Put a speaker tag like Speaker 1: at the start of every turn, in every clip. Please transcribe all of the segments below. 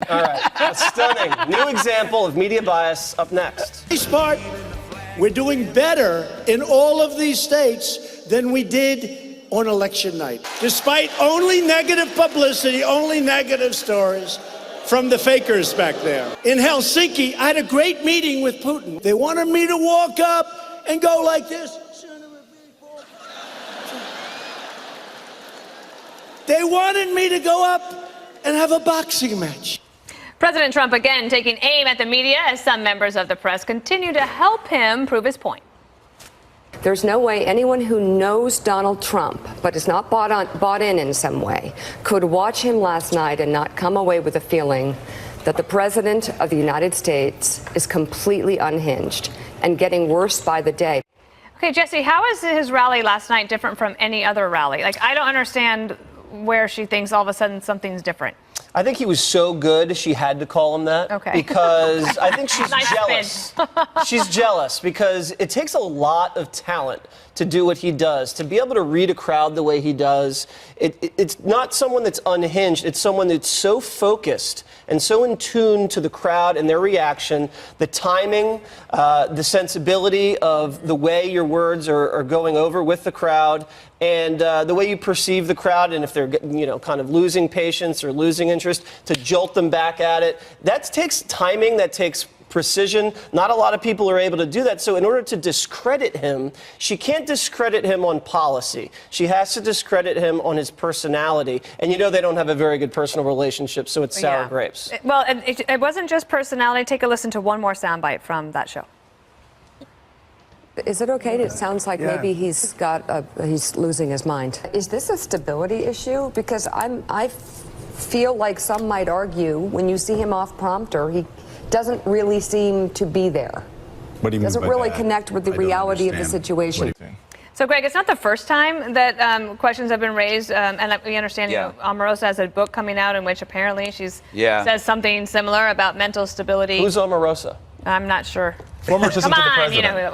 Speaker 1: All right. A stunning new example of media bias up next.
Speaker 2: Smart. We're doing better in all of these states than we did on election night. Despite only negative publicity, only negative stories from the fakers back there. In Helsinki, I had a great meeting with Putin. They wanted me to walk up and go like this. They wanted me to go up and have a boxing match.
Speaker 3: President Trump again taking aim at the media as some members of the press continue to help him prove his point.
Speaker 4: There's no way anyone who knows Donald Trump, but is not bought in some way, could watch him last night and not come away with a feeling that the President of the United States is completely unhinged and getting worse by the day.
Speaker 3: Okay, Jesse, how is his rally last night different from any other rally? Like, I don't understand where she thinks all of a sudden something's different.
Speaker 1: I think he was so good she had to call him that.
Speaker 3: Okay.
Speaker 1: Because I think she's
Speaker 3: Nice
Speaker 1: jealous. She's jealous because it takes a lot of talent to do what he does, to be able to read a crowd the way he does. It's not someone that's unhinged. It's someone that's so focused and so in tune to the crowd and their reaction, the timing, the sensibility of the way your words are going over with the crowd, and the way you perceive the crowd, and if they're, kind of losing patience or losing interest, to jolt them back at it. That takes timing, that takes precision. Not a lot of people are able to do that. So in order to discredit him, she can't discredit him on policy. She has to discredit him on his personality. And they don't have a very good personal relationship, so it's sour grapes.
Speaker 3: Well, it wasn't just personality. Take a listen to one more soundbite from that show.
Speaker 4: Is it okay? It sounds like maybe he's losing his mind. Is this a stability issue? Because I feel like some might argue when you see him off prompter, he doesn't really seem to be there.
Speaker 5: What do you mean
Speaker 4: doesn't
Speaker 5: by
Speaker 4: really
Speaker 5: that?
Speaker 4: connect with the reality of the situation.
Speaker 3: So, Greg, it's not the first time that questions have been raised, and we understand Omarosa has a book coming out in which apparently she's says something similar about mental stability.
Speaker 1: Who's Omarosa?
Speaker 3: I'm not sure.
Speaker 5: Former assistant
Speaker 3: Come
Speaker 5: to the
Speaker 3: on,
Speaker 5: president.
Speaker 3: you know who that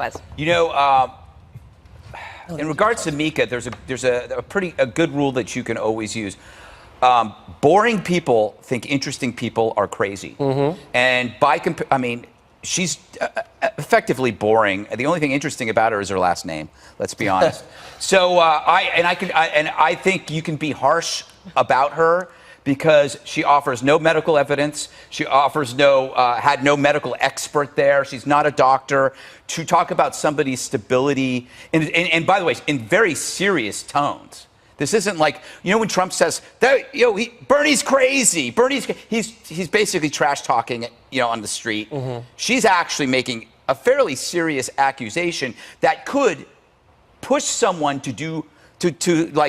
Speaker 3: was.
Speaker 6: In regards to Mika, there's a good rule that you can always use. Boring people think interesting people are crazy, and she's effectively boring. The only thing interesting about her is her last name. Let's be honest. So I think you can be harsh about her because she offers no medical evidence. She offers had no medical expert there. She's not a doctor. To talk about somebody's stability, and by the way, in very serious tones. This isn't like, when Trump says, Bernie's crazy. He's basically trash talking, on the street. She's actually making a fairly serious accusation that could push someone to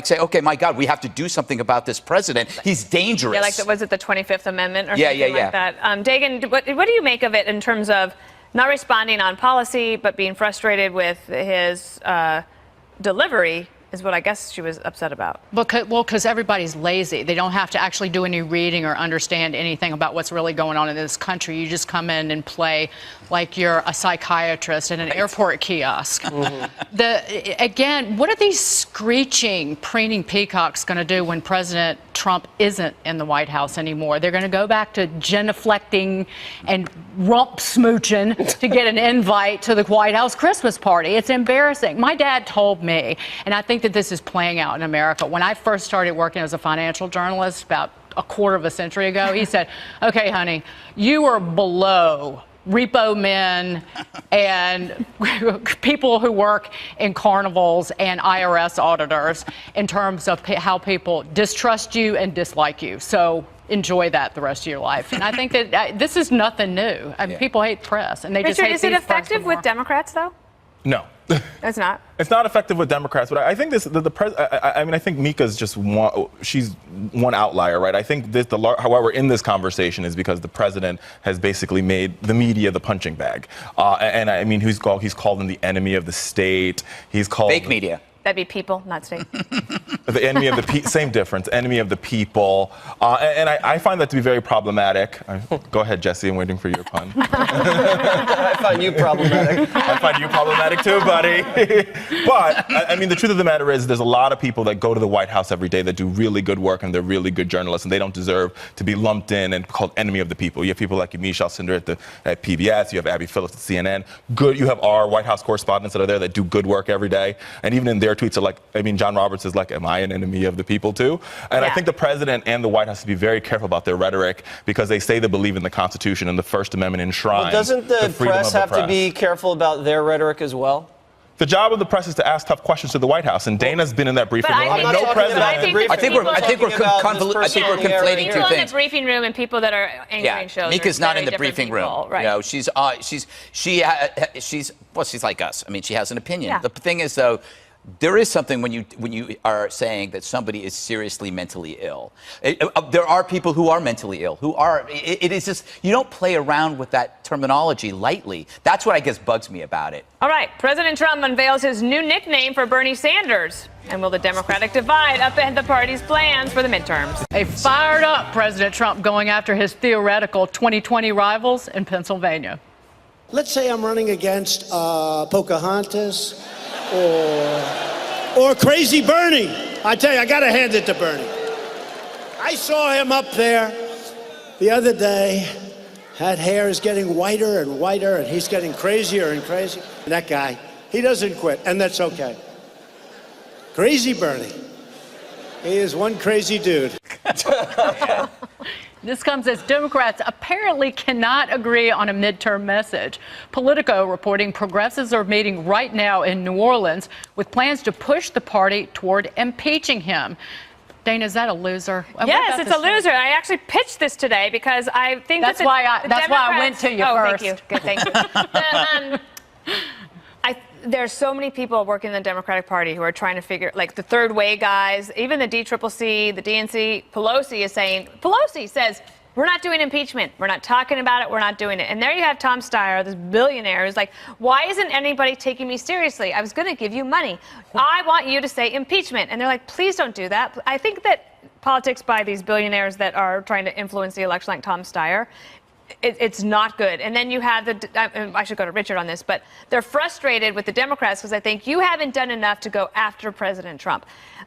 Speaker 6: say, okay, my God, we have to do something about this president. He's dangerous.
Speaker 3: Yeah, was it the 25th Amendment or something like that? Dagan, what do you make of it in terms of not responding on policy, but being frustrated with his delivery? Is what I guess she was upset about.
Speaker 7: Because everybody's lazy. They don't have to actually do any reading or understand anything about what's really going on in this country. You just come in and play like you're a psychiatrist in an airport kiosk. Again, what are these screeching, preening peacocks going to do when President Trump isn't in the White House anymore? They're going to go back to genuflecting and rump smooching to get an invite to the White House Christmas party. It's embarrassing. My dad told me, and I think that this is playing out in America. When I first started working as a financial journalist about a quarter of a century ago, he said, okay, honey, you are below repo men and people who work in carnivals and IRS auditors in terms of how people distrust you and dislike you. So enjoy that the rest of your life. And I think that this is nothing new. I mean, people hate press, and they just hate
Speaker 3: is it
Speaker 7: these
Speaker 3: effective with Democrats, though?
Speaker 5: No.
Speaker 3: It's not.
Speaker 5: It's not effective with Democrats, but I think I think Mika's just she's one outlier, right? I think however, in this conversation is because the president has basically made the media the punching bag, and I mean he's called them the enemy of the state. He's called
Speaker 6: fake media.
Speaker 3: That'd be people, not state.
Speaker 5: The enemy of the same difference. Enemy of the people, and I find that to be very problematic. Go ahead, Jesse. I'm waiting for your pun.
Speaker 1: I find you problematic.
Speaker 5: I find you problematic too, buddy. But I mean, the truth of the matter is, there's a lot of people that go to the White House every day that do really good work, and they're really good journalists, and they don't deserve to be lumped in and called enemy of the people. You have people like Yamiche Alcindor at PBS. You have Abby Phillips at CNN. Good. You have our White House correspondents that are there that do good work every day, and even in their tweets are like, I mean, John Roberts is like, am I an enemy of the people too? And I think the president and the White House have to be very careful about their rhetoric, because they say they believe in the Constitution and the First Amendment enshrines.
Speaker 1: Well, doesn't the press have to be careful about their rhetoric as well?
Speaker 5: The job of the press is to ask tough questions to the White House, and Dana's been in that briefing room.
Speaker 3: I
Speaker 6: think we're conflating two
Speaker 3: people in
Speaker 6: things.
Speaker 3: the briefing room and people that are anchoring shows.
Speaker 6: Mika's not in the briefing room.
Speaker 3: Right.
Speaker 6: You know, she's like us. I mean, she has an opinion.
Speaker 3: Yeah.
Speaker 6: The thing is, though, there is something when you are saying that somebody is seriously mentally ill. There are people who are mentally ill, who are. It is just, you don't play around with that terminology lightly. That's what I guess bugs me about it.
Speaker 3: All right, President Trump unveils his new nickname for Bernie Sanders. And will the Democratic divide upend the party's plans for the midterms?
Speaker 7: A fired up President Trump going after his theoretical 2020 rivals in Pennsylvania.
Speaker 2: Let's say I'm running against Pocahontas or Crazy Bernie. I tell you, I got to hand it to Bernie. I saw him up there the other day. That hair is getting whiter and whiter, and he's getting crazier and crazier. That guy, he doesn't quit, and that's okay. Crazy Bernie. He is one crazy dude.
Speaker 7: This comes as Democrats apparently cannot agree on a midterm message. Politico reporting progressives are meeting right now in New Orleans with plans to push the party toward impeaching him. Dana, is that a loser?
Speaker 3: Yes, it's a loser. I actually pitched this today because I think
Speaker 7: that's why I went to you first.
Speaker 3: Thank you. Good, thank you. There's so many people working in the Democratic Party who are trying to figure, like the third way guys, even the DCCC, the DNC. Pelosi says, we're not doing impeachment. We're not talking about it. We're not doing it. And there you have Tom Steyer, this billionaire, who's like, why isn't anybody taking me seriously? I was going to give you money. I want you to say impeachment. And they're like, please don't do that. I think that politics by these billionaires that are trying to influence the election, like Tom Steyer, it's not good. And then you have I should go to Richard on this, but they're frustrated with the Democrats because I think you haven't done enough to go after President Trump.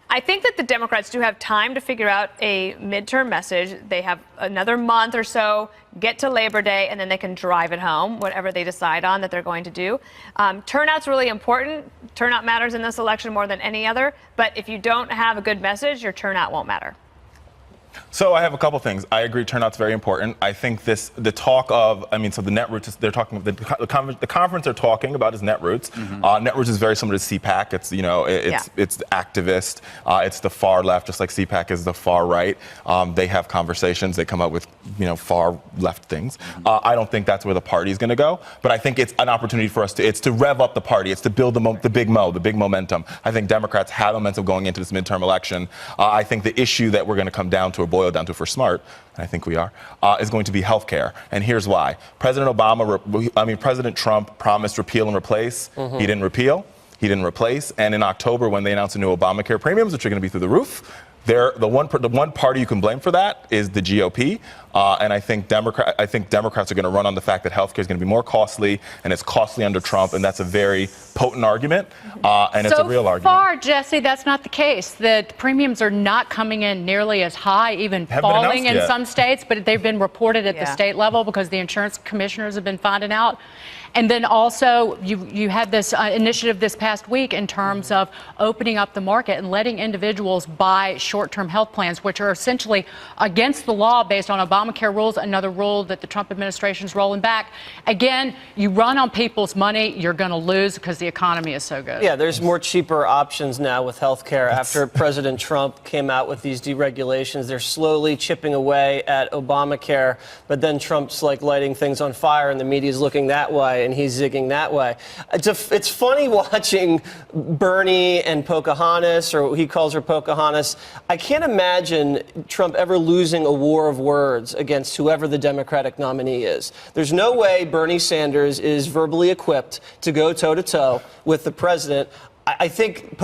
Speaker 3: I think that the Democrats do have time to figure out a midterm message. They have another month or so, get to Labor Day, and then they can drive it home, whatever they decide on that they're going to do. Turnout's really important. Turnout matters in this election more than any other. But if you don't have a good message, your turnout won't matter.
Speaker 5: So I have a couple things. I agree, turnout's very important. I think the talk of, so the Netroots, they're talking, the conference they're talking about is Netroots. Mm-hmm. Netroots is very similar to CPAC. It's, it's activist. It's the far left, just like CPAC is the far right. They have conversations. They come up with, far left things. Mm-hmm. I don't think that's where the party is going to go, but I think it's an opportunity for us it's to rev up the party. It's to build the big momentum. I think Democrats have momentum going into this midterm election. I think the issue that we're going to come down to, or boil down to if we're smart, and I think we are, is going to be health care. And here's why. President Trump promised repeal and replace. Mm-hmm. He didn't repeal. He didn't replace. And in October, when they announced the new Obamacare premiums, which are going to be through the roof, the one party you can blame for that is the GOP. And I think Democrats are going to run on the fact that healthcare is going to be more costly, and it's costly under Trump, and that's a very potent argument, and it's a real argument.
Speaker 7: So far, Jesse, that's not the case. The premiums are not coming in nearly as high, even falling in some states, but they've been reported at the state level because the insurance commissioners have been finding out. And then also, you had this initiative this past week in terms of opening up the market and letting individuals buy short-term health plans, which are essentially against the law based on Obamacare rules, another rule that the Trump administration is rolling back. Again, you run on people's money, you're going to lose because the economy is so good.
Speaker 1: Yeah, there's more cheaper options now with health care. After President Trump came out with these deregulations, they're slowly chipping away at Obamacare, but then Trump's like lighting things on fire and the media's looking that way and he's zigging that way. It's funny watching Bernie and Pocahontas, or he calls her Pocahontas. I can't imagine Trump ever losing a war of words against whoever the Democratic nominee is. There's no way Bernie Sanders is verbally equipped to go toe-to-toe with the president. I think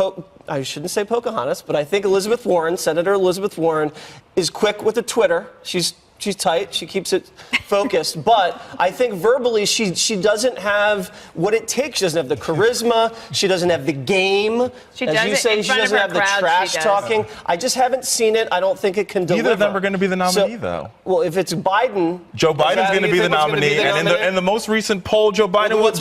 Speaker 1: I shouldn't say Pocahontas, but I think Elizabeth Warren, Senator Elizabeth Warren, is quick with the Twitter. She's tight. She keeps it focused. But I think verbally she doesn't have what it takes. She doesn't have the charisma. She doesn't have the game.
Speaker 3: She
Speaker 1: As
Speaker 3: does
Speaker 1: you
Speaker 3: it
Speaker 1: say,
Speaker 3: in
Speaker 1: she
Speaker 3: front of
Speaker 1: doesn't
Speaker 3: her
Speaker 1: have the
Speaker 3: crowd,
Speaker 1: trash
Speaker 3: she does.
Speaker 1: talking. I just haven't seen it. I don't think it can deliver.
Speaker 5: Neither of them are going to be the nominee, though.
Speaker 1: Well, if it's Biden,
Speaker 5: Joe Biden's going to be the nominee, and in the most recent poll, Joe Biden was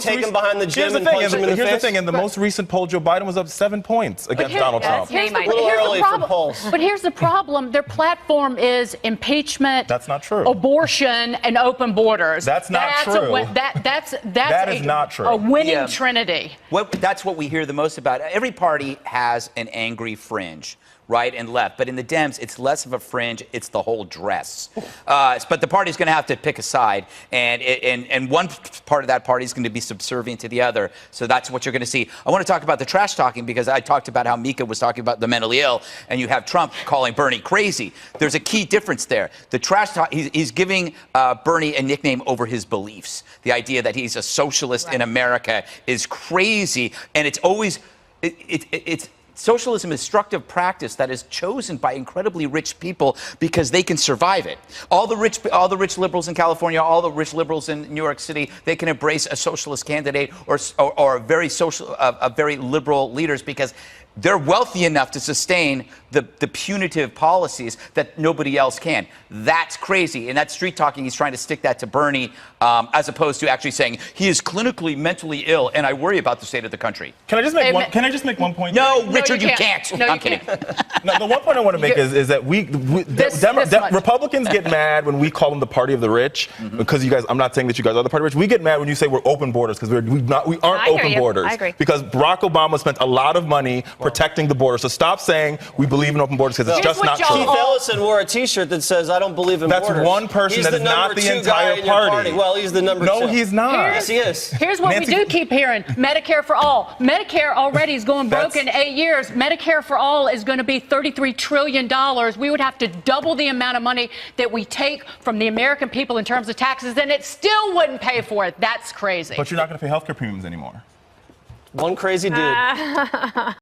Speaker 1: take him behind the gym and punch him in the face?
Speaker 5: Here's the thing: in the most recent poll, Joe Biden was up 7 points against Donald Trump.
Speaker 3: Here's the,
Speaker 1: A little early for polls.
Speaker 7: But here's the problem: their platform is impeachment.
Speaker 5: That's not true.
Speaker 7: Abortion and open borders.
Speaker 5: That's not true. That is not true.
Speaker 7: A winning
Speaker 6: Yeah.
Speaker 7: trinity.
Speaker 6: That's what we hear the most about. Every party has an angry fringe, right and left. But in the Dems, it's less of a fringe; it's the whole dress. But the party's going to have to pick a side, and one part of that party is going to be subservient to the other. So that's what you're going to see. I want to talk about the trash talking because I talked about how Mika was talking about the mentally ill, and you have Trump calling Bernie crazy. There's a key difference there. The trash talk, he's giving Bernie a nickname over his beliefs. The idea that he's a socialist in America is crazy, and it's always it's. Socialism is destructive practice that is chosen by incredibly rich people because they can survive it. All the rich liberals in California, all the rich liberals in New York City, they can embrace a socialist candidate or a very liberal leaders because they're wealthy enough to sustain the punitive policies that nobody else can. That's crazy. And that street talking, he's trying to stick that to Bernie as opposed to actually saying he is clinically mentally ill and I worry about the state of the country.
Speaker 5: Can I just make one point?
Speaker 6: No, Richard, you can't.
Speaker 7: No,
Speaker 6: I'm
Speaker 7: you
Speaker 6: kidding.
Speaker 7: can't.
Speaker 5: No, the one point I want to make is that Republicans get mad when we call them the party of the rich because you guys. I'm not saying that you guys are the party of the rich. We get mad when you say we're open borders because we aren't open borders.
Speaker 3: I agree.
Speaker 5: Because Barack Obama spent a lot of money protecting the border. So stop saying we believe in open borders because it's just not true.
Speaker 1: Keith Ellison wore a T-shirt that says "I don't believe in borders."
Speaker 5: That's one person.
Speaker 1: He's
Speaker 5: That is not the entire party.
Speaker 1: Well, he's the number two.
Speaker 5: No, he's not.
Speaker 1: Yes, he is.
Speaker 7: Here's what we do keep hearing: Medicare for all. Medicare already is going broke in 8 years. Medicare for all is going to be $33 trillion. We would have to double the amount of money that we take from the American people in terms of taxes, and it still wouldn't pay for it. That's crazy.
Speaker 5: But you're not going to pay healthcare premiums anymore.
Speaker 1: One crazy dude.